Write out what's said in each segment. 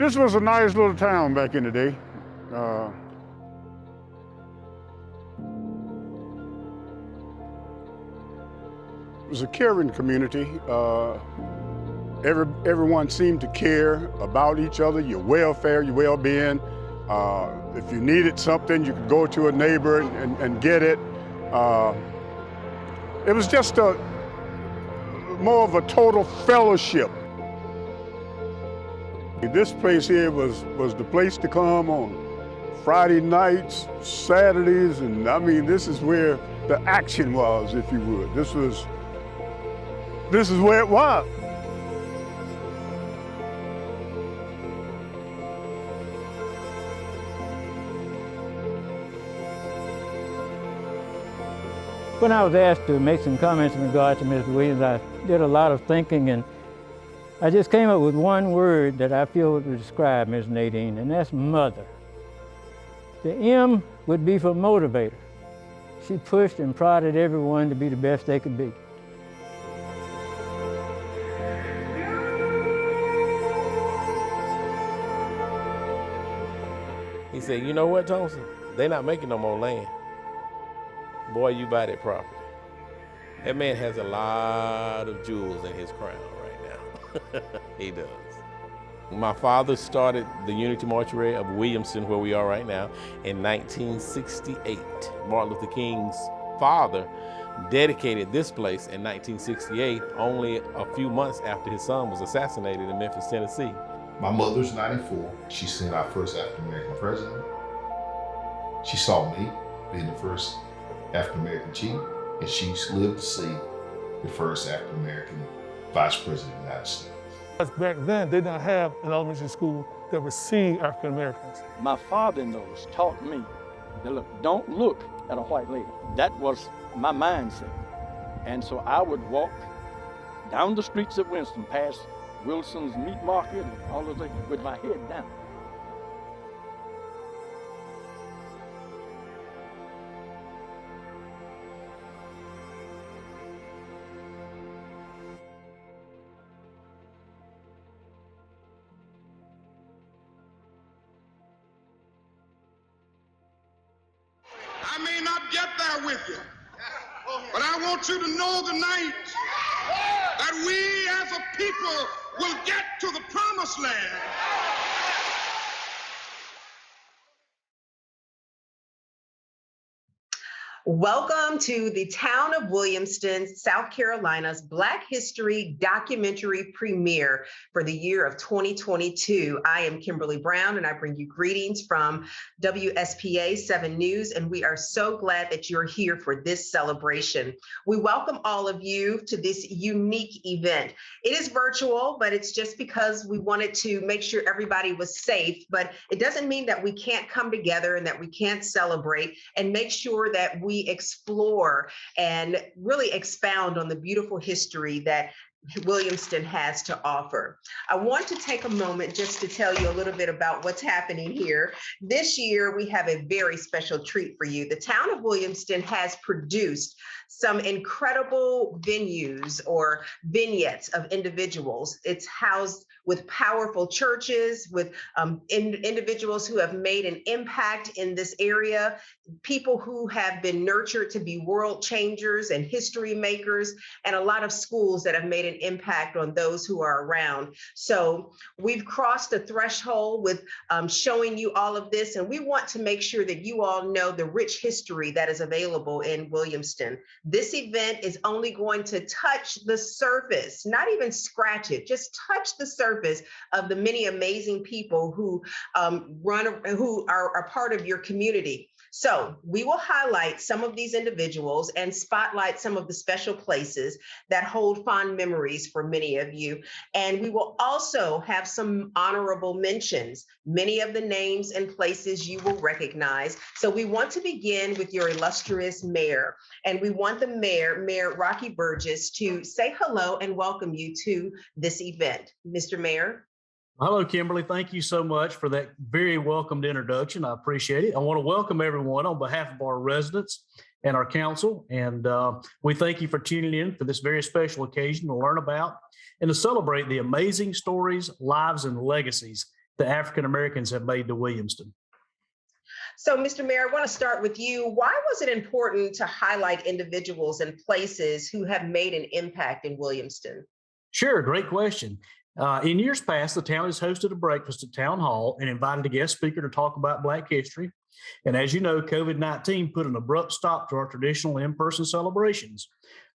This was a nice little town back in the day. It was a caring community. Everyone seemed to care about each other, your welfare, your well-being. If you needed something, you could go to a neighbor and get it. It was just more of a total fellowship. This place here was the place to come on Friday nights, Saturdays, and I mean, this is where the action was, if you would. This is where it was. When I was asked to make some comments in regard to Mr. Williams, I did a lot of thinking, and I just came up with one word that I feel would describe Ms. Nadine, and that's mother. The M would be for motivator. She pushed and prodded everyone to be the best they could be. He said, you know what, Thompson? They're not making no more land. Boy, you buy that property. That man has a lot of jewels in his crown right now. He does. My father started the Unity Mortuary of Williamston, where we are right now, in 1968. Martin Luther King's father dedicated this place in 1968, only a few months after his son was assassinated in Memphis, Tennessee. My mother's 94. She seen our first African-American president. She saw me being the first African-American chief, and she lived to see the first African-American vice president of the United States. Back then, they didn't have an elementary school that received African Americans. My father-in-laws taught me that, look, don't look at a white lady. That was my mindset. And so I would walk down the streets of Winston, past Wilson's Meat Market and all those things, with my head down. I may not get there with you, but I want you to know tonight that we as a people will get to the promised land. Welcome to the town of Williamston, South Carolina's Black History documentary premiere for the year of 2022. I am Kimberly Brown, and I bring you greetings from WSPA 7 News, and we are so glad that you're here for this celebration. We welcome all of you to this unique event. It is virtual, but it's just because we wanted to make sure everybody was safe, but it doesn't mean that we can't come together and that we can't celebrate and make sure that we explore and really expound on the beautiful history that Williamston has to offer. I want to take a moment just to tell you a little bit about what's happening here. This year, we have a very special treat for you. The town of Williamston has produced some incredible venues or vignettes of individuals. It's housed with powerful churches, with individuals who have made an impact in this area, people who have been nurtured to be world changers and history makers, and a lot of schools that have made an impact on those who are around. So we've crossed the threshold with showing you all of this, and we want to make sure that you all know the rich history that is available in Williamston. This event is only going to touch the surface, not even scratch it, just touch the surface of the many amazing people who who are a part of your community. So we will highlight some of these individuals and spotlight some of the special places that hold fond memories for many of you. And we will also have some honorable mentions, many of the names and places you will recognize. So we want to begin with your illustrious mayor. And we want the Mayor Rocky Burgess, to say hello and welcome you to this event. Mr. Mayor. Hello, Kimberly. Thank you so much for that very welcomed introduction. I appreciate it. I want to welcome everyone on behalf of our residents and our council. And we thank you for tuning in for this very special occasion to learn about and to celebrate the amazing stories, lives, and legacies the African Americans have made to Williamston. So, Mr. Mayor, I want to start with you. Why was it important to highlight individuals and places who have made an impact in Williamston? Sure, great question. In years past, the town has hosted a breakfast at Town Hall and invited a guest speaker to talk about Black history. And as you know, COVID-19 put an abrupt stop to our traditional in-person celebrations.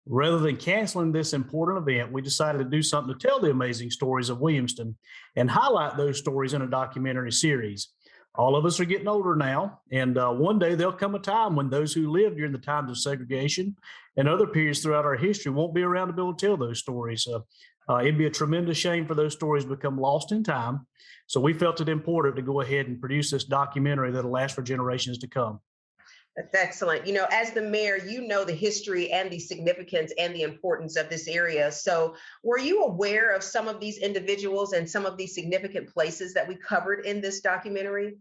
Rather than canceling this important event, we decided to do something to tell the amazing stories of Williamston and highlight those stories in a documentary series. All of us are getting older now, and one day there'll come a time when those who lived during the times of segregation and other periods throughout our history won't be around to be able to tell those stories. It'd be a tremendous shame for those stories to become lost in time. So we felt it important to go ahead and produce this documentary that'll last for generations to come. That's excellent. You know, as the mayor, you know the history and the significance and the importance of this area. So were you aware of some of these individuals and some of these significant places that we covered in this documentary?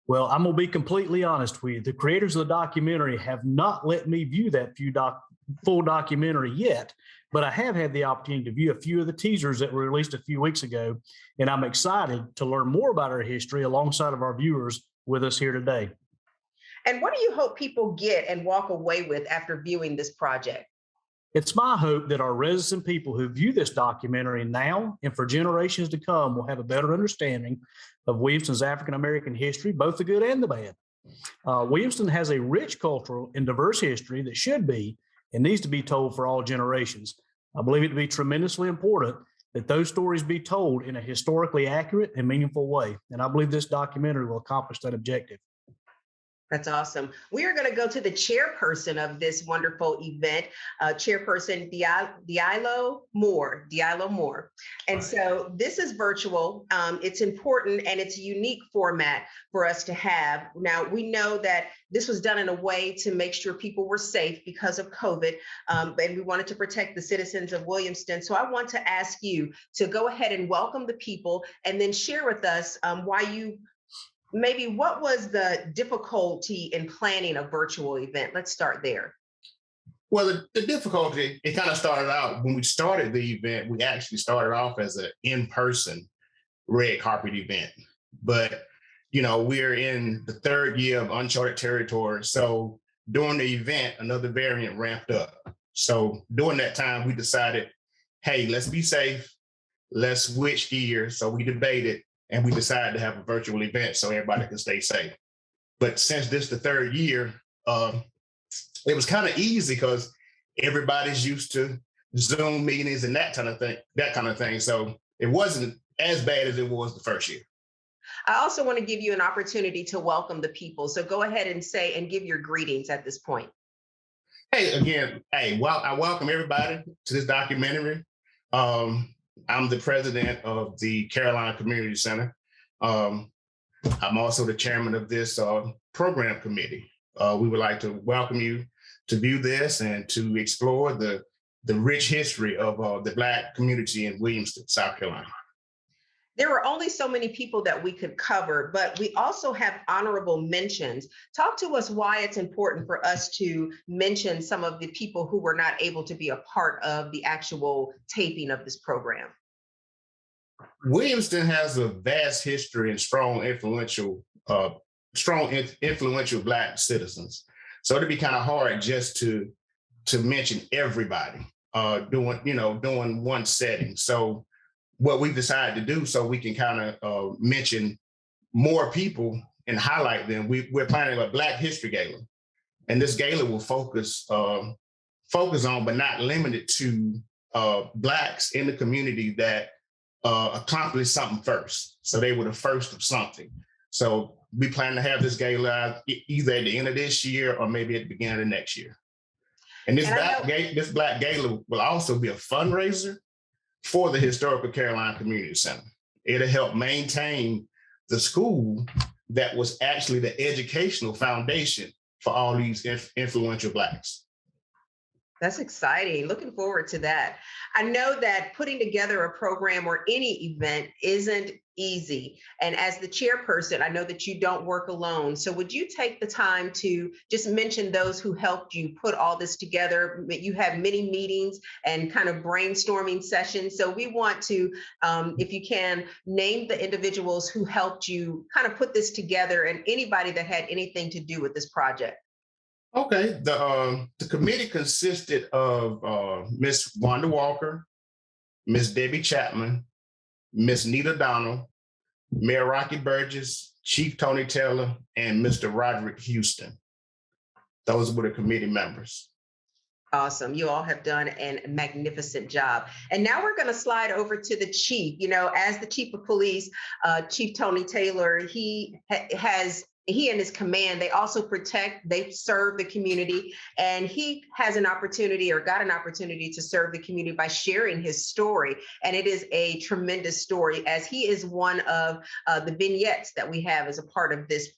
Well, I'm going to be completely honest with you. The creators of the documentary have not let me view that full documentary yet, but I have had the opportunity to view a few of the teasers that were released a few weeks ago, and I'm excited to learn more about our history alongside of our viewers with us here today. And what do you hope people get and walk away with after viewing this project? It's my hope that our residents and people who view this documentary now and for generations to come will have a better understanding of Williamston's African-American history, both the good and the bad. Williamston has a rich cultural and diverse history that should be and needs to be told for all generations. I believe it to be tremendously important that those stories be told in a historically accurate and meaningful way. And I believe this documentary will accomplish that objective. That's awesome. We are going to go to the chairperson of this wonderful event, Chairperson Diallo Moore. And Right. so this is virtual. It's important and it's a unique format for us to have. Now, we know that this was done in a way to make sure people were safe because of COVID, and we wanted to protect the citizens of Williamston. So I want to ask you to go ahead and welcome the people and then share with us what was the difficulty in planning a virtual event? Let's start there. Well, the difficulty, it kind of started out when we started the event, we actually started off as an in-person red carpet event. But, we're in the third year of uncharted territory. So during the event, another variant ramped up. So during that time, we decided, hey, let's be safe. Let's switch gears. So we debated and we decided to have a virtual event so everybody can stay safe. But since this is the third year, it was kind of easy because everybody's used to Zoom meetings and that kind of thing. So it wasn't as bad as it was the first year. I also want to give you an opportunity to welcome the people. So go ahead and give your greetings at this point. Hey, again, I welcome everybody to this documentary. I'm the president of the Carolina Community Center. I'm also the chairman of this program committee. We would like to welcome you to view this and to explore the rich history of the Black community in Williamston, South Carolina. There were only so many people that we could cover, but we also have honorable mentions. Talk to us why it's important for us to mention some of the people who were not able to be a part of the actual taping of this program. Williamston has a vast history and strong, influential Black citizens. So it'd be kind of hard just to mention everybody doing one setting. So what we've decided to do so we can kind of mention more people and highlight them, we're planning a Black History Gala. And this gala will focus on, but not limited to, Blacks in the community that accomplished something first. So they were the first of something. So we plan to have this gala either at the end of this year or maybe at the beginning of next year. And this Black Gala will also be a fundraiser for the Historical Carolina Community Center. It'll help maintain the school that was actually the educational foundation for all these influential Blacks. That's exciting. Looking forward to that. I know that putting together a program or any event isn't easy. And as the chairperson, I know that you don't work alone. So would you take the time to just mention those who helped you put all this together? You had many meetings and kind of brainstorming sessions. So we want to, if you can, name the individuals who helped you kind of put this together and anybody that had anything to do with this project. Okay, the committee consisted of Miss Wanda Walker, Miss Debbie Chapman, Miss Nita Donald, Mayor Rocky Burgess, Chief Tony Taylor, and Mr. Roderick Houston. Those were the committee members. Awesome. You all have done a magnificent job. And now we're going to slide over to the chief. You know, as the chief of police, Chief Tony Taylor, he and his command, they also protect, they serve the community, and he has an opportunity or got an opportunity to serve the community by sharing his story. And it is a tremendous story, as he is one of the vignettes that we have as a part of this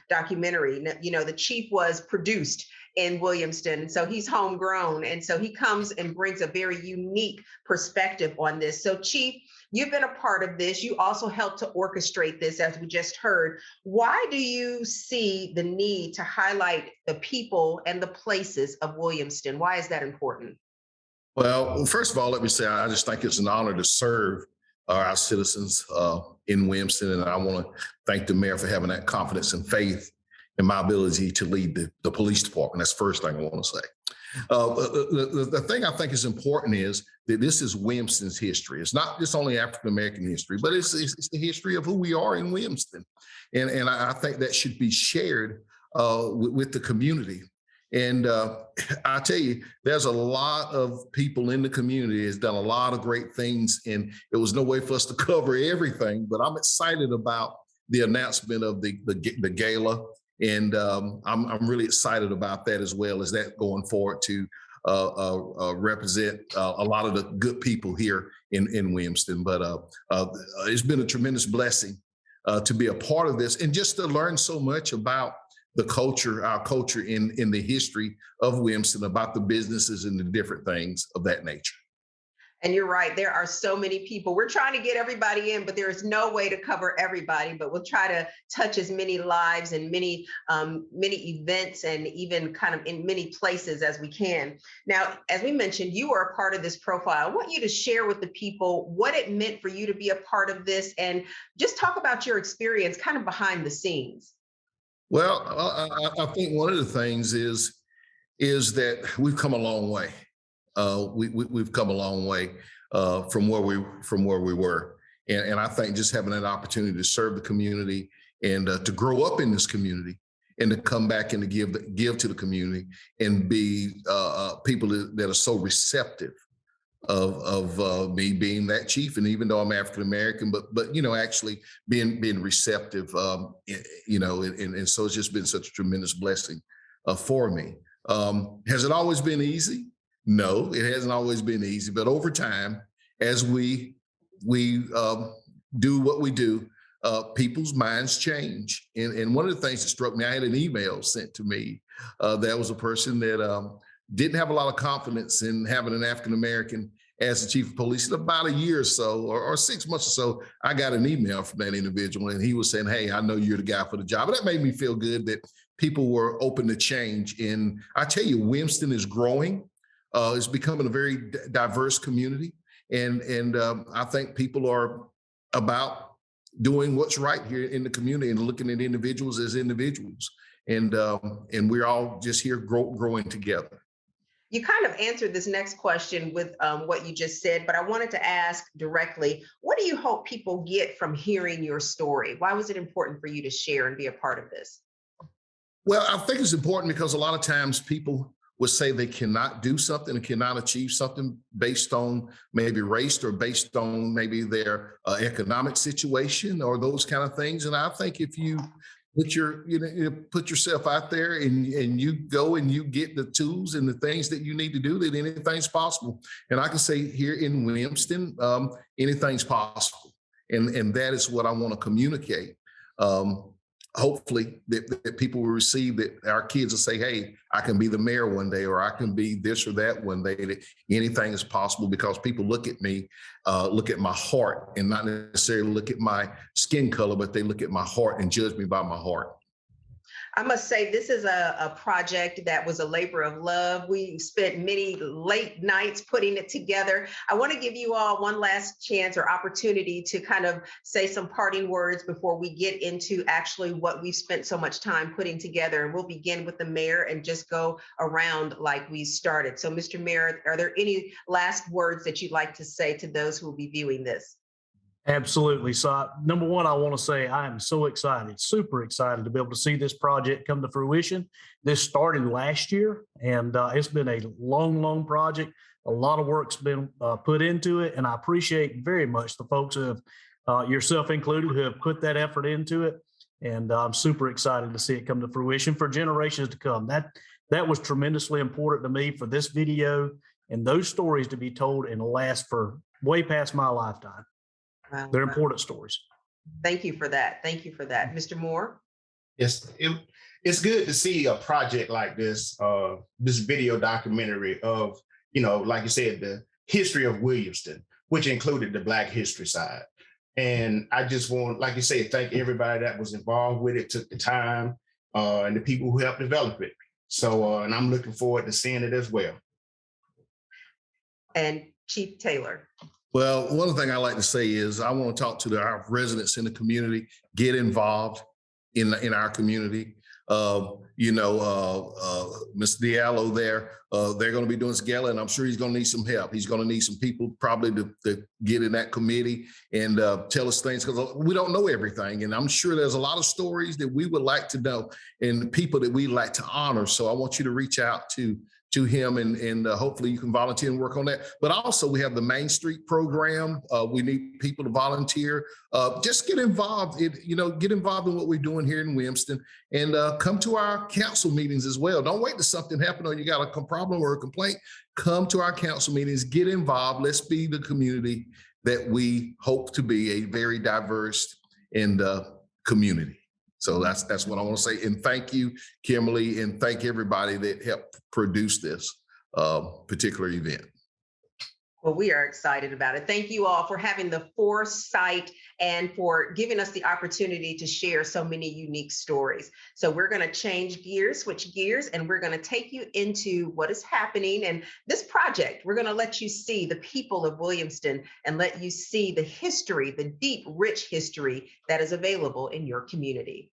documentary. You know, the chief was produced in Williamston, so he's homegrown. And so he comes and brings a very unique perspective on this. So Chief, you've been a part of this. You also helped to orchestrate this, as we just heard. Why do you see the need to highlight the people and the places of Williamston? Why is that important? Well, first of all, let me say, I just think it's an honor to serve our citizens in Williamston. And I want to thank the mayor for having that confidence and faith in my ability to lead the police department. That's the first thing I want to say. The thing I think is important is that this is Williamston's history. It's not just only African-American history, but it's the history of who we are in Williamston. And I think that should be shared with the community. And I tell you, there's a lot of people in the community that's done a lot of great things, and it was no way for us to cover everything, but I'm excited about the announcement of the gala. And I'm really excited about that, as well as that going forward to represent a lot of the good people here in Williamston. But it's been a tremendous blessing to be a part of this and just to learn so much about the culture, our culture in the history of Williamston, about the businesses and the different things of that nature. And you're right, there are so many people. We're trying to get everybody in, but there is no way to cover everybody, but we'll try to touch as many lives and many events and even kind of in many places as we can. Now, as we mentioned, you are a part of this profile. I want you to share with the people what it meant for you to be a part of this and just talk about your experience kind of behind the scenes. Well, I think one of the things is that we've come a long way. We've come a long way from where we were, and I think just having that opportunity to serve the community and to grow up in this community and to come back and to give to the community and be people that are so receptive of me being that chief, and even though I'm African American, but you know, actually being receptive, you know, and so it's just been such a tremendous blessing for me. Has it always been easy? No, it hasn't always been easy, but over time, as we do what we do, people's minds change. And one of the things that struck me, I had an email sent to me. That was a person that didn't have a lot of confidence in having an African-American as the chief of police. In about a year or so, or 6 months or so, I got an email from that individual, and he was saying, "Hey, I know you're the guy for the job." And that made me feel good that people were open to change. And I tell you, Williamston is growing. It's becoming a very diverse community. And I think people are about doing what's right here in the community and looking at individuals as individuals. And we're all just here growing together. You kind of answered this next question with what you just said, but I wanted to ask directly, what do you hope people get from hearing your story? Why was it important for you to share and be a part of this? Well, I think it's important because a lot of times people would say they cannot do something and cannot achieve something based on maybe race or based on maybe their economic situation or those kind of things. And I think if you put yourself out there and you go and you get the tools and the things that you need to do, then anything's possible. And I can say here in Williamston, anything's possible. And that is what I want to communicate. hopefully that people will receive, that our kids will say, hey, I can be the mayor one day, or I can be this or that one day, that anything is possible, because people look at me, look at my heart, and not necessarily look at my skin color, but they look at my heart and judge me by my heart. I must say, this is a project that was a labor of love. We spent many late nights putting it together. I want to give you all one last chance or opportunity to kind of say some parting words before we get into actually what we've spent so much time putting together. And we'll begin with the mayor and just go around like we started. So, Mr. Mayor, are there any last words that you'd like to say to those who will be viewing this? Absolutely. So number one, I want to say I am so excited, super excited to be able to see this project come to fruition. This started last year, and it's been a long, long project. A lot of work's been put into it, and I appreciate very much the folks who have, yourself included, who have put that effort into it. And I'm super excited to see it come to fruition for generations to come. That was tremendously important to me, for this video and those stories to be told and last for way past my lifetime. Wow. They're important stories. Thank you for that. Thank you for that. Mr. Moore? Yes, it's good to see a project like this, this video documentary of, like you said, the history of Williamston, which included the Black history side. And I just want, like you said, thank everybody that was involved with it, took the time, and the people who helped develop it. So, and I'm looking forward to seeing it as well. And Chief Taylor? Well, one thing I like to say is I want to talk to our residents in the community, get involved in our community. Mr. Diallo there, they're going to be doing this gala, and I'm sure he's going to need some help. He's going to need some people probably to get in that committee and tell us things, because we don't know everything. And I'm sure there's a lot of stories that we would like to know and people that we like to honor. So I want you to reach out to him, and hopefully you can volunteer and work on that. But also we have the Main Street program. We need people to volunteer. Just get involved. Get involved in what we're doing here in Williamston, and come to our council meetings as well. Don't wait till something happened or you got a problem or a complaint. Come to our council meetings, get involved. Let's be the community that we hope to be, a very diverse and community. So that's what I want to say. And thank you, Kimberly, and thank everybody that helped produce this particular event. Well, we are excited about it. Thank you all for having the foresight and for giving us the opportunity to share so many unique stories. So we're going to switch gears, and we're going to take you into what is happening. And this project, we're going to let you see the people of Williamston and let you see the history, the deep, rich history that is available in your community.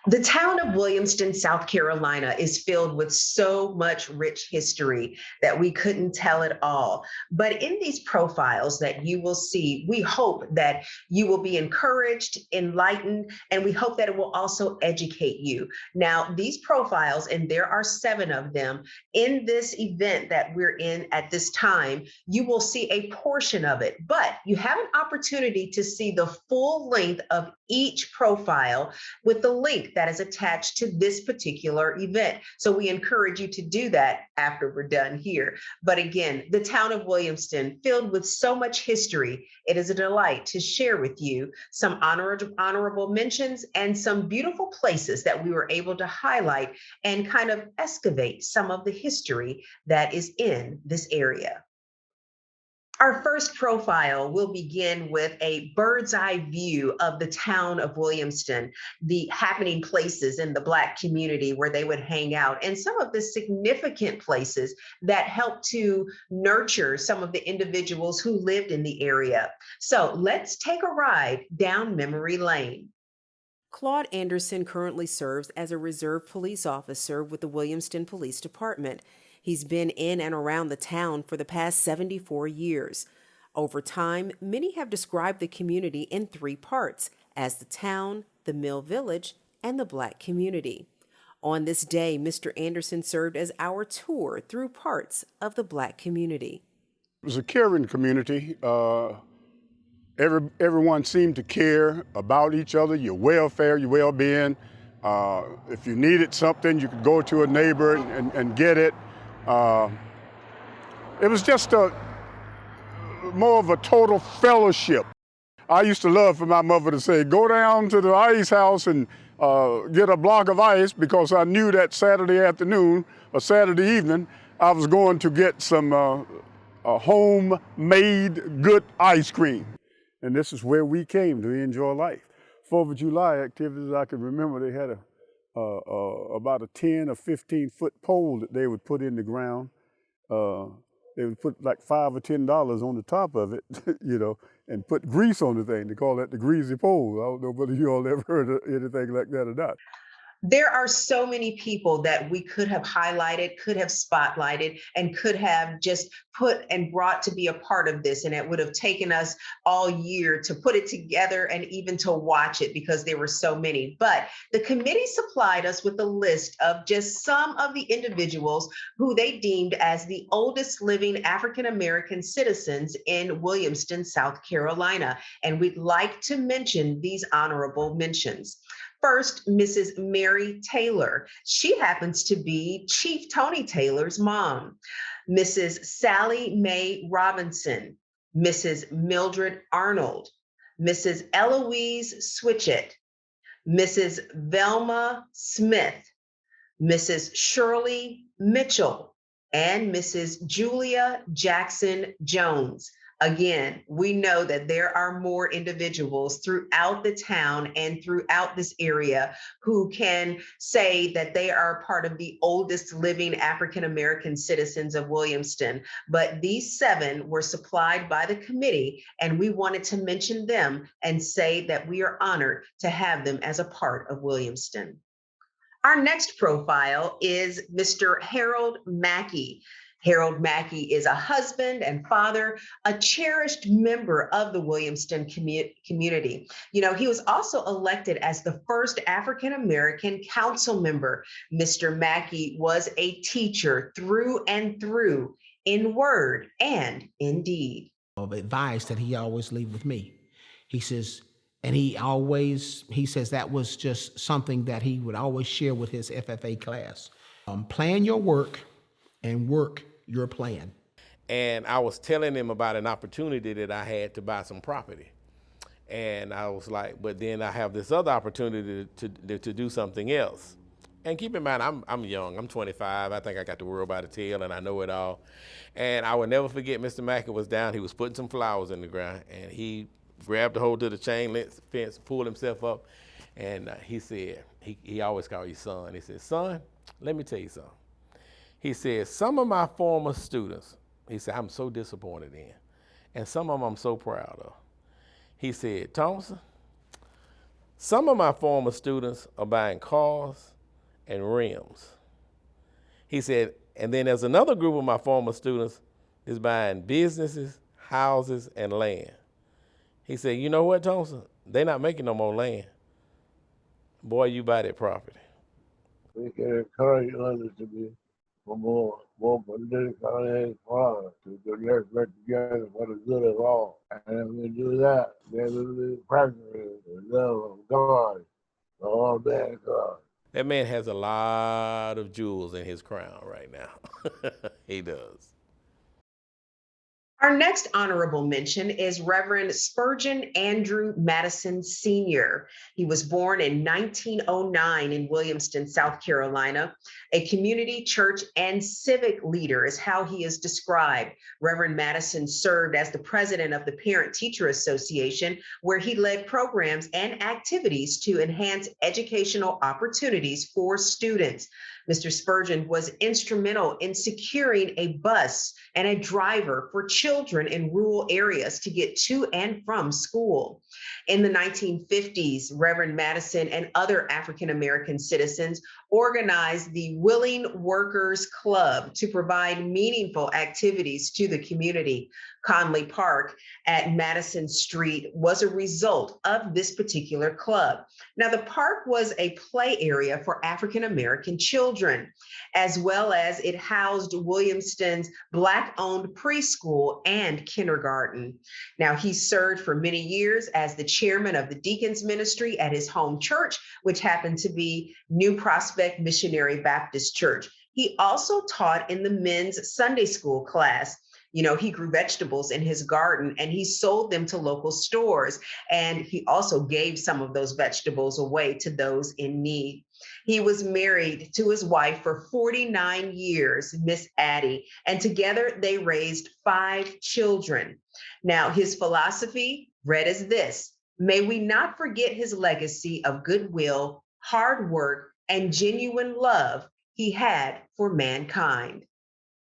The town of Williamston, South Carolina is filled with so much rich history that we couldn't tell it all. But in these profiles that you will see, we hope that you will be encouraged, enlightened, and we hope that it will also educate you. Now, these profiles, and there are 7 of them, in this event that we're in at this time, you will see a portion of it, but you have an opportunity to see the full length of each profile with the link that is attached to this particular event. So we encourage you to do that after we're done here. But again, the town of Williamston, filled with so much history, it is a delight to share with you some honorable mentions and some beautiful places that we were able to highlight and kind of excavate some of the history that is in this area. Our first profile will begin with a bird's eye view of the town of Williamston, the happening places in the Black community where they would hang out, and some of the significant places that helped to nurture some of the individuals who lived in the area. So let's take a ride down memory lane. Claude Anderson currently serves as a reserve police officer with the Williamston Police Department. He's been in and around the town for the past 74 years. Over time, many have described the community in 3 parts, as the town, the Mill Village, and the Black community. On this day, Mr. Anderson served as our tour through parts of the Black community. It was a caring community. Everyone seemed to care about each other, your welfare, your well-being. If you needed something, you could go to a neighbor and get it. It was just more of a total fellowship. I used to love for my mother to say, go down to the ice house and get a block of ice because I knew that Saturday afternoon or Saturday evening I was going to get some homemade good ice cream. And this is where we came to enjoy life. 4th of July activities, I can remember they had about a 10 or 15 foot pole that they would put in the ground. They would put like $5 or $10 on the top of it, you know, and put grease on the thing. They call that the greasy pole. I don't know whether you all ever heard of anything like that or not. There are so many people that we could have highlighted, could have spotlighted, and could have just put and brought to be a part of this. And it would have taken us all year to put it together and even to watch it because there were so many. But the committee supplied us with a list of just some of the individuals who they deemed as the oldest living African-American citizens in Williamston, South Carolina. And we'd like to mention these honorable mentions. First, Mrs. Mary Taylor. She happens to be Chief Tony Taylor's mom. Mrs. Sally Mae Robinson, Mrs. Mildred Arnold, Mrs. Eloise Switchett, Mrs. Velma Smith, Mrs. Shirley Mitchell, and Mrs. Julia Jackson Jones. Again, we know that there are more individuals throughout the town and throughout this area who can say that they are part of the oldest living African-American citizens of Williamston. But these 7 were supplied by the committee, and we wanted to mention them and say that we are honored to have them as a part of Williamston. Our next profile is Mr. Harold Mackey. Harold Mackey is a husband and father, a cherished member of the Williamston community. You know, he was also elected as the first African-American council member. Mr. Mackey was a teacher through and through in word and in deed. Of advice that he always leave with me. He says, and he says that was just something that he would always share with his FFA class. Plan your work and work your plan. And I was telling him about an opportunity that I had to buy some property. And I was like, but then I have this other opportunity to do something else. And keep in mind, I'm young, I'm 25. I think I got the world by the tail and I know it all. And I will never forget Mr. Mackey was down, he was putting some flowers in the ground and he grabbed a hold of the chain link fence, pulled himself up, and he said, he always called you son. He said, son, let me tell you something. He said, some of my former students, he said, I'm so disappointed in, and some of them I'm so proud of. He said, Thompson, some of my former students are buying cars and rims. He said, and then there's another group of my former students is buying businesses, houses, and land. He said, you know what, Thompson? They're not making no more land. Boy, you buy that property. We can encourage others to be more political and fun, to let's work together for the good of all. And if we do that, then we'll be practicing the love of God for all mankind. That man has a lot of jewels in his crown right now. He does. Our next honorable mention is Reverend Spurgeon Andrew Madison Sr. He was born in 1909 in Williamston, South Carolina. A community, church, and civic leader is how he is described. Reverend Madison served as the president of the Parent-Teacher Association, where he led programs and activities to enhance educational opportunities for students. Mr. Spurgeon was instrumental in securing a bus and a driver for children in rural areas to get to and from school. In the 1950s, Reverend Madison and other African-American citizens organized the Willing Workers Club to provide meaningful activities to the community. Conley Park at Madison Street was a result of this particular club. Now, the park was a play area for African-American children, as well as it housed Williamston's Black-owned preschool and kindergarten. Now, he served for many years as the chairman of the Deacons Ministry at his home church, which happened to be New Prospect Missionary Baptist Church. He also taught in the men's Sunday school class. He grew vegetables in his garden and he sold them to local stores. And he also gave some of those vegetables away to those in need. He was married to his wife for 49 years, Miss Addie, and together they raised 5 children. Now, his philosophy read as this: may we not forget his legacy of goodwill, hard work, and genuine love he had for mankind.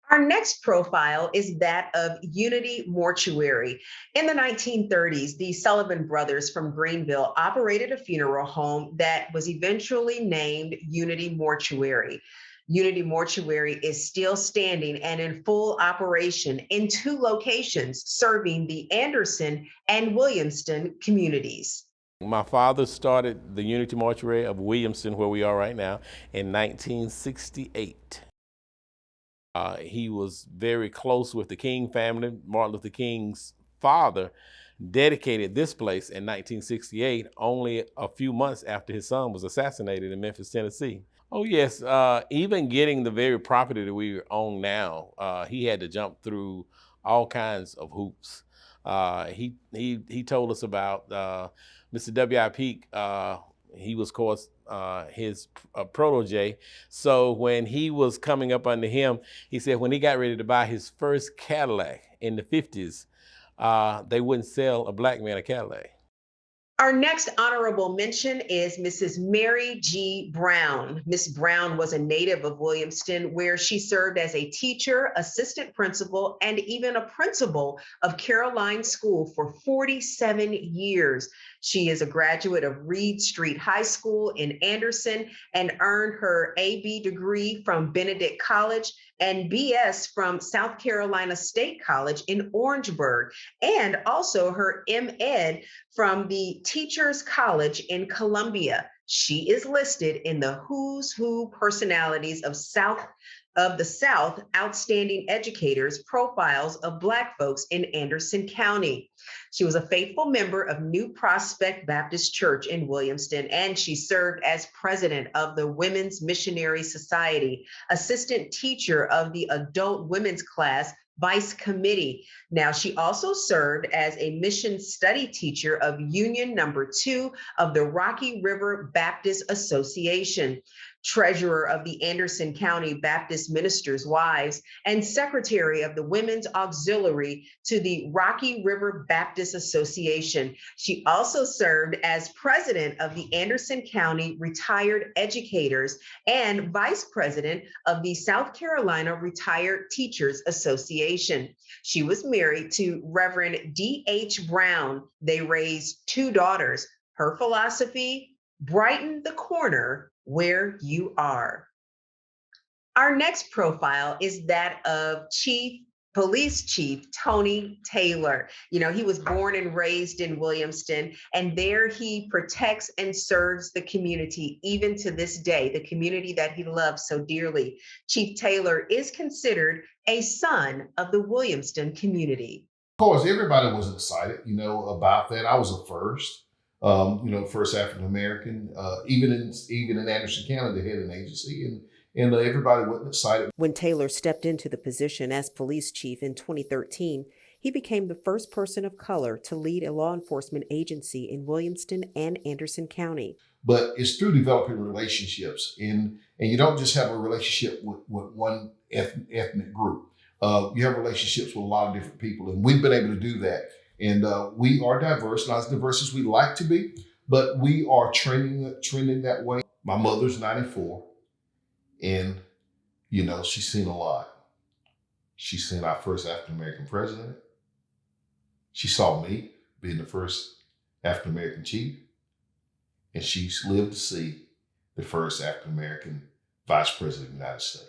Our next profile is that of Unity Mortuary. In the 1930s, the Sullivan brothers from Greenville operated a funeral home that was eventually named Unity Mortuary. Unity Mortuary is still standing and in full operation in 2 locations, serving the Anderson and Williamston communities. My father started the Unity Mortuary of Williamston, where we are right now, in 1968. He was very close with the King family. Martin Luther King's father dedicated this place in 1968, only a few months after his son was assassinated in Memphis, Tennessee. Oh yes, even getting the very property that we own now, he had to jump through all kinds of hoops. He told us about Mr. W.I. Peake. He was, of course, his protege. So when he was coming up under him, he said when he got ready to buy his first Cadillac in the 50s, they wouldn't sell a black man a Cadillac. Our next honorable mention is Mrs. Mary G. Brown. Miss Brown was a native of Williamston, where she served as a teacher, assistant principal, and even a principal of Caroline School for 47 years. She is a graduate of Reed Street High School in Anderson and earned her AB degree from Benedict College and BS from South Carolina State College in Orangeburg, and also her M.Ed from the Teachers College in Columbia. She is listed in the Who's Who Personalities of the South Outstanding Educators Profiles of Black Folks in Anderson County. She was a faithful member of New Prospect Baptist Church in Williamston, and she served as president of the Women's Missionary Society, assistant teacher of the Adult Women's Class Vice Committee. Now, she also served as a mission study teacher of Union Number 2 of the Rocky River Baptist Association, treasurer of the Anderson County Baptist Ministers' Wives, and secretary of the Women's Auxiliary to the Rocky River Baptist Association. She also served as president of the Anderson County Retired Educators and vice president of the South Carolina Retired Teachers Association. She was married to Reverend D.H. Brown. They raised 2 daughters. Her philosophy: brighten the corner where you are. Our next profile is that of Police Chief Tony Taylor. He was born and raised in Williamston, and there he protects and serves the community, even to this day, the community that he loves so dearly. Chief Taylor is considered a son of the Williamston community. Of course, everybody was excited, about that. I was the first. First African American, even in Anderson County, they had an agency, and everybody was excited. When Taylor stepped into the position as police chief in 2013, he became the first person of color to lead a law enforcement agency in Williamston and Anderson County. But it's through developing relationships, and you don't just have a relationship with one ethnic group. You have relationships with a lot of different people, and we've been able to do that. And we are diverse, not as diverse as we like to be, but we are trending that way. My mother's 94, and she's seen a lot. She's seen our first African-American president. She saw me being the first African-American chief, and she's lived to see the first African-American vice president of the United States.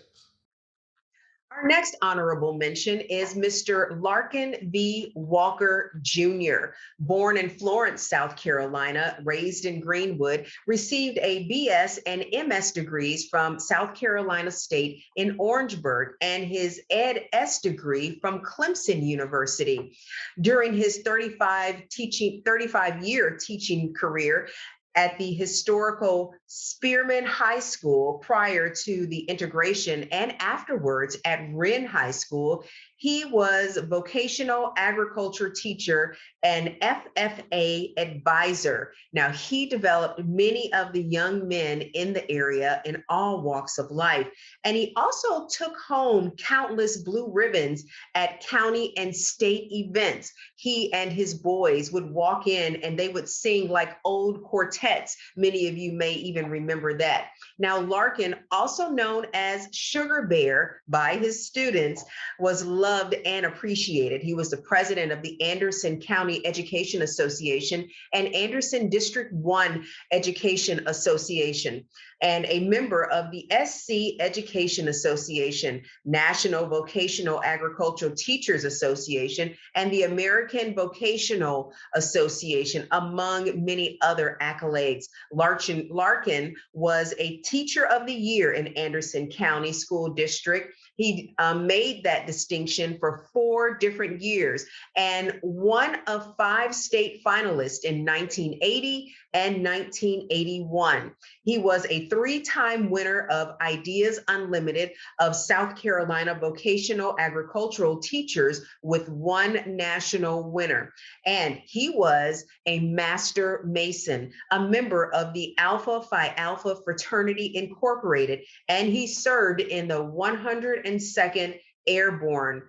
Our next honorable mention is Mr. Larkin V. Walker Jr. Born in Florence, South Carolina, raised in Greenwood, received a BS and MS degrees from South Carolina State in Orangeburg and his Ed.S. degree from Clemson University. During his 35-year teaching career at the historical Spearman High School prior to the integration, and afterwards at Wren High School, he was vocational agriculture teacher and FFA advisor. Now, he developed many of the young men in the area in all walks of life. And he also took home countless blue ribbons at county and state events. He and his boys would walk in and they would sing like old quartets. Many of you may even remember that. Now, Larkin, also known as Sugar Bear by his students, was loved and appreciated. He was the president of the Anderson County Education Association and Anderson District 1 Education Association, and a member of the SC Education Association, National Vocational Agricultural Teachers Association, and the American Vocational Association, among many other accolades. Larkin was a Teacher of the Year in Anderson County School District. He made that distinction for 4 different years and one of 5 state finalists in 1980 and 1981. He was a 3-time winner of Ideas Unlimited of South Carolina Vocational Agricultural Teachers with 1 national winner. And he was a Master Mason, a member of the Alpha Phi Alpha Fraternity Incorporated, and he served in the 102nd Airborne.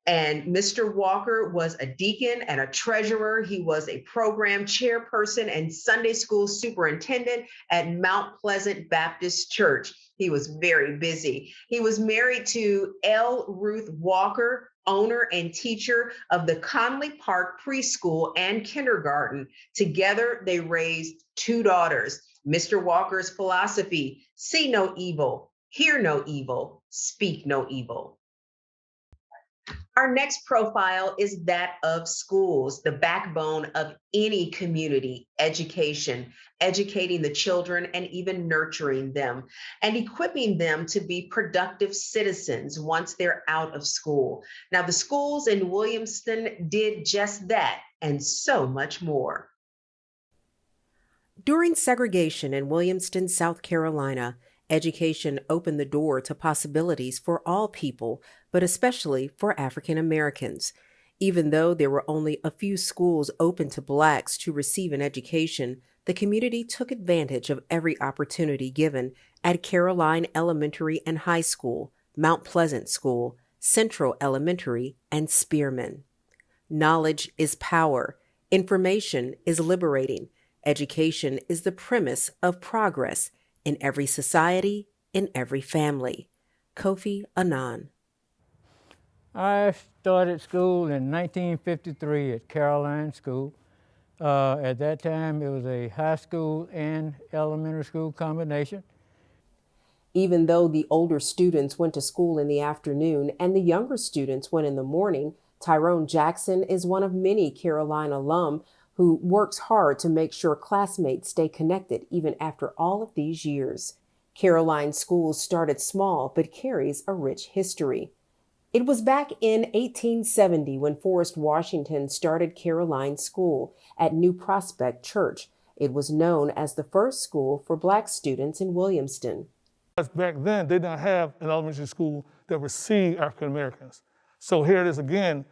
And Mr. Walker was a deacon and a treasurer. He was a program chairperson and Sunday school superintendent at Mount Pleasant Baptist Church. He was very busy. He was married to L. Ruth Walker, owner and teacher of the Conley Park Preschool and Kindergarten. Together, they raised 2 daughters. Mr. Walker's philosophy: see no evil, hear no evil, speak no evil. Our next profile is that of schools, the backbone of any community. Education, educating the children and even nurturing them and equipping them to be productive citizens once they're out of school. Now, the schools in Williamston did just that and so much more. During segregation in Williamston, South Carolina, education opened the door to possibilities for all people, but especially for African Americans. Even though there were only a few schools open to Blacks to receive an education, the community took advantage of every opportunity given at Caroline Elementary and High School, Mount Pleasant School, Central Elementary, and Spearman. Knowledge is power. Information is liberating. Education is the premise of progress in every society, in every family. Kofi Annan. I started school in 1953 at Caroline School. At that time, it was a high school and elementary school combination. Even though the older students went to school in the afternoon and the younger students went in the morning, Tyrone Jackson is one of many Caroline alum who works hard to make sure classmates stay connected even after all of these years. Caroline School started small but carries a rich history. It was back in 1870 when Forrest Washington started Caroline School at New Prospect Church. It was known as the first school for Black students in Williamston. Back then, they didn't have an elementary school that received African Americans. So here it is again,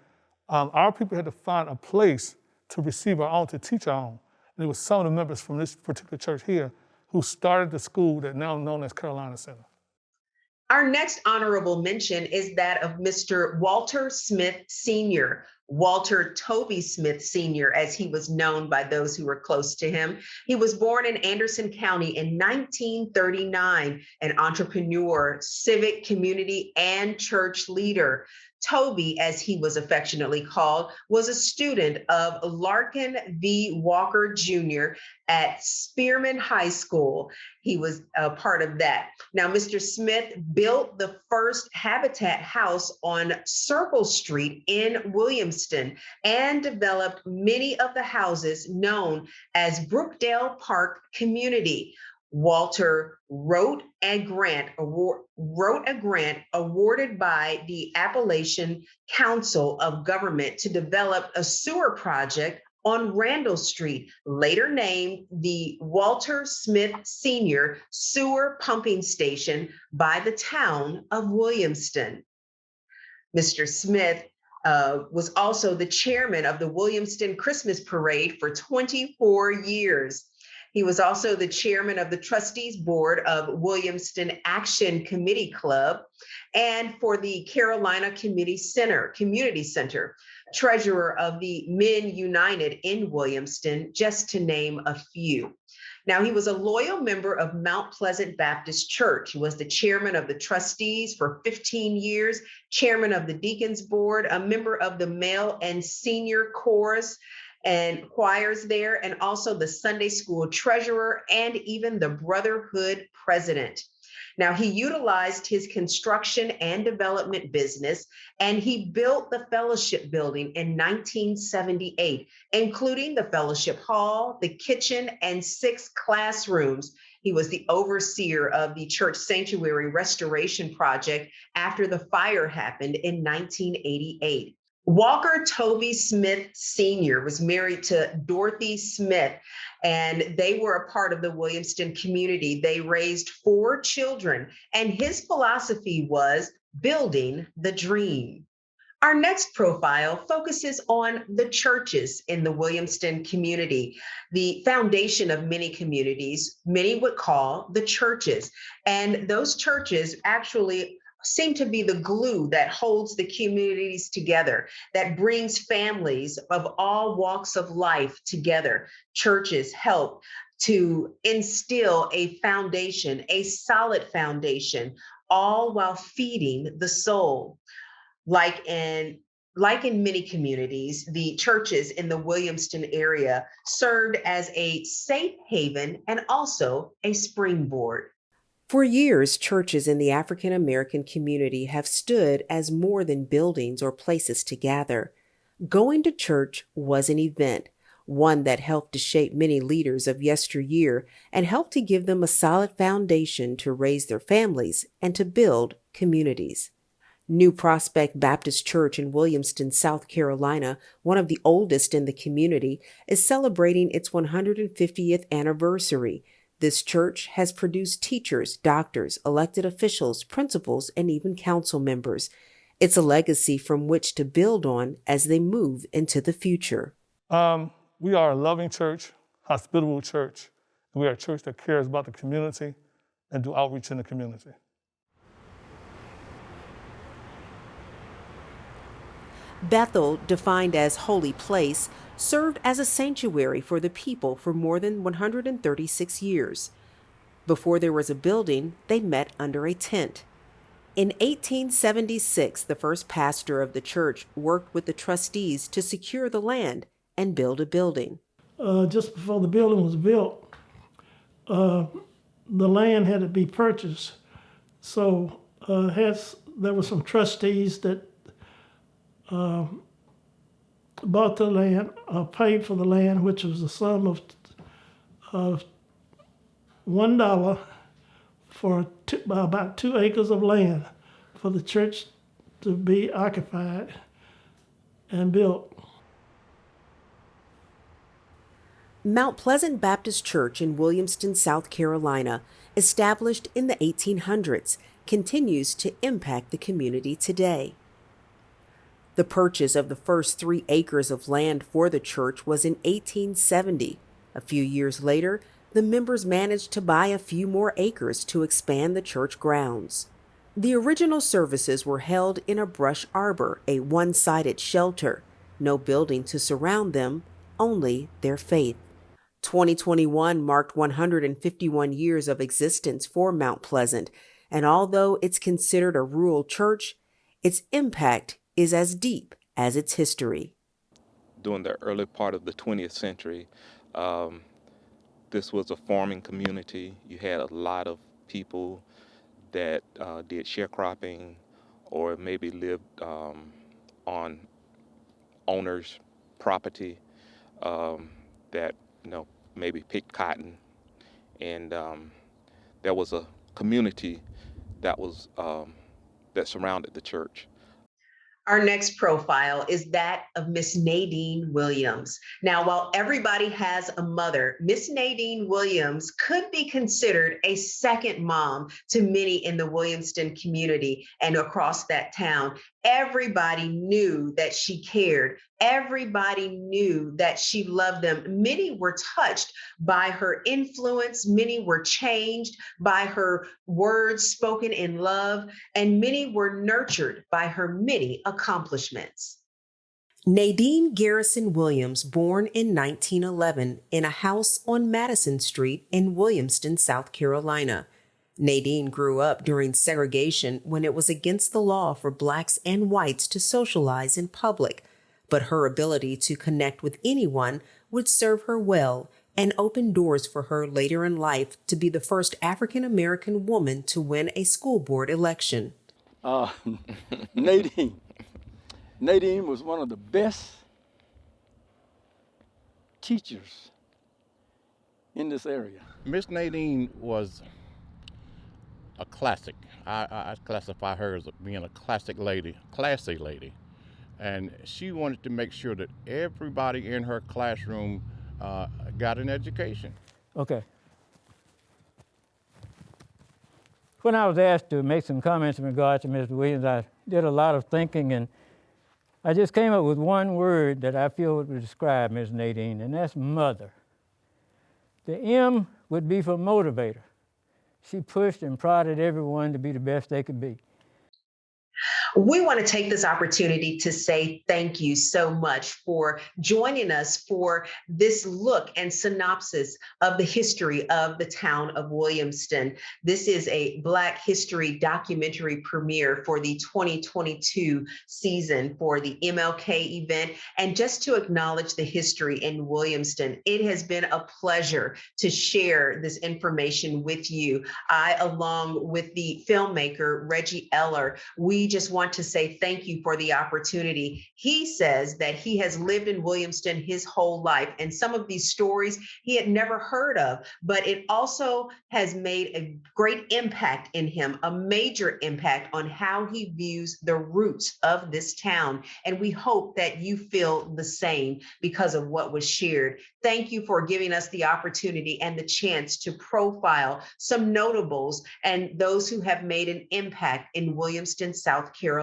our people had to find a place to receive our own, to teach our own. And it was some of the members from this particular church here who started the school that now known as Carolina Center. Our next honorable mention is that of Mr. Walter Smith Sr., Walter Toby Smith Sr., as he was known by those who were close to him. He was born in Anderson County in 1939, an entrepreneur, civic, community, and church leader. Toby, as he was affectionately called, was a student of Larkin V. Walker Jr. at Spearman High School. He was a part of that. Now, Mr. Smith built the first Habitat house on Circle Street in Williamston and developed many of the houses known as Brookdale Park Community. Walter wrote a grant awarded by the Appalachian Council of Government to develop a sewer project on Randall Street, later named the Walter Smith Sr. Sewer Pumping Station by the town of Williamston. Mr. Smith was also the chairman of the Williamston Christmas Parade for 24 years. He was also the chairman of the trustees board of Williamston Action Committee Club and for the Carolina Community Center, treasurer of the Men United in Williamston, just to name a few. Now, he was a loyal member of Mount Pleasant Baptist Church. He was the chairman of the trustees for 15 years, chairman of the deacons board, a member of the male and senior chorus and choirs there, and also the Sunday school treasurer and even the brotherhood president. Now, he utilized his construction and development business, and he built the fellowship building in 1978, including the fellowship hall, the kitchen, and 6 classrooms. He was the overseer of the church sanctuary restoration project after the fire happened in 1988. Walker Tovey Smith Sr. was married to Dorothy Smith, and they were a part of the Williamston community. They raised 4 children, and his philosophy was building the dream. Our next profile focuses on the churches in the Williamston community, the foundation of many communities, many would call the churches. And those churches actually seem to be the glue that holds the communities together, that brings families of all walks of life together. Churches help to instill a foundation, a solid foundation, all while feeding the soul. Like in many communities, the churches in the Williamston area served as a safe haven and also a springboard. For years, churches in the African American community have stood as more than buildings or places to gather. Going to church was an event, one that helped to shape many leaders of yesteryear and helped to give them a solid foundation to raise their families and to build communities. New Prospect Baptist Church in Williamston, South Carolina, one of the oldest in the community, is celebrating its 150th anniversary. This church has produced teachers, doctors, elected officials, principals, and even council members. It's a legacy from which to build on as they move into the future. We are a loving church, hospitable church, and we are a church that cares about the community and do outreach in the community. Bethel, defined as holy place, served as a sanctuary for the people for more than 136 years. Before there was a building, they met under a tent. In 1876, the first pastor of the church worked with the trustees to secure the land and build a building. Just before the building was built, the land had to be purchased. So there were some trustees that bought the land, paid for the land, which was a sum of $1 for about 2 acres of land for the church to be occupied and built. Mount Pleasant Baptist Church in Williamston, South Carolina, established in the 1800s, continues to impact the community today. The purchase of the first 3 acres of land for the church was in 1870. A few years later, the members managed to buy a few more acres to expand the church grounds. The original services were held in a brush arbor, a one-sided shelter. No building to surround them, only their faith. 2021 marked 151 years of existence for Mount Pleasant, and although it's considered a rural church, its impact is as deep as its history. During the early part of the 20th century, this was a farming community. You had a lot of people that did sharecropping or maybe lived on owners' property that maybe picked cotton, and there was a community that was that surrounded the church. Our next profile is that of Miss Nadine Williams. Now, while everybody has a mother, Miss Nadine Williams could be considered a second mom to many in the Williamston community and across that town. Everybody knew that she cared. Everybody knew that she loved them. Many were touched by her influence. Many were changed by her words spoken in love, and many were nurtured by her many accomplishments. Nadine Garrison Williams, born in 1911 in a house on Madison Street in Williamston, South Carolina. Nadine grew up during segregation when it was against the law for Blacks and whites to socialize in public, but her ability to connect with anyone would serve her well and open doors for her later in life to be the first African-American woman to win a school board election. Nadine was one of the best teachers in this area. Miss Nadine was a classic. I classify her as being a classic lady, classy lady. And she wanted to make sure that everybody in her classroom got an education. Okay. When I was asked to make some comments in regard to Mr. Williams, I did a lot of thinking, and I just came up with one word that I feel would describe Ms. Nadine, and that's mother. The M would be for motivator. She pushed and prodded everyone to be the best they could be. We want to take this opportunity to say thank you so much for joining us for this look and synopsis of the history of the town of Williamston. This is a Black History documentary premiere for the 2022 season for the MLK event. And just to acknowledge the history in Williamston, it has been a pleasure to share this information with you. I, along with the filmmaker, Reggie Eller, we just want to say thank you for the opportunity. He says that he has lived in Williamston his whole life, and some of these stories he had never heard of, but it also has made a great impact in him, a major impact on how he views the roots of this town. And we hope that you feel the same because of what was shared. Thank you for giving us the opportunity and the chance to profile some notables and those who have made an impact in Williamston, South Carolina.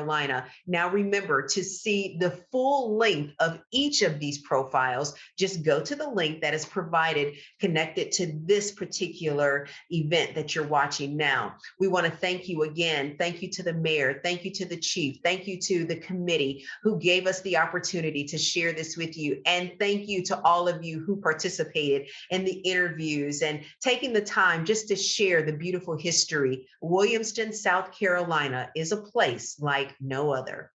Now remember, to see the full length of each of these profiles, just go to the link that is provided connected to this particular event that you're watching now. We want to thank you again. Thank you to the mayor. Thank you to the chief. Thank you to the committee who gave us the opportunity to share this with you. And thank you to all of you who participated in the interviews and taking the time just to share the beautiful history. Williamston, South Carolina is a place like no other.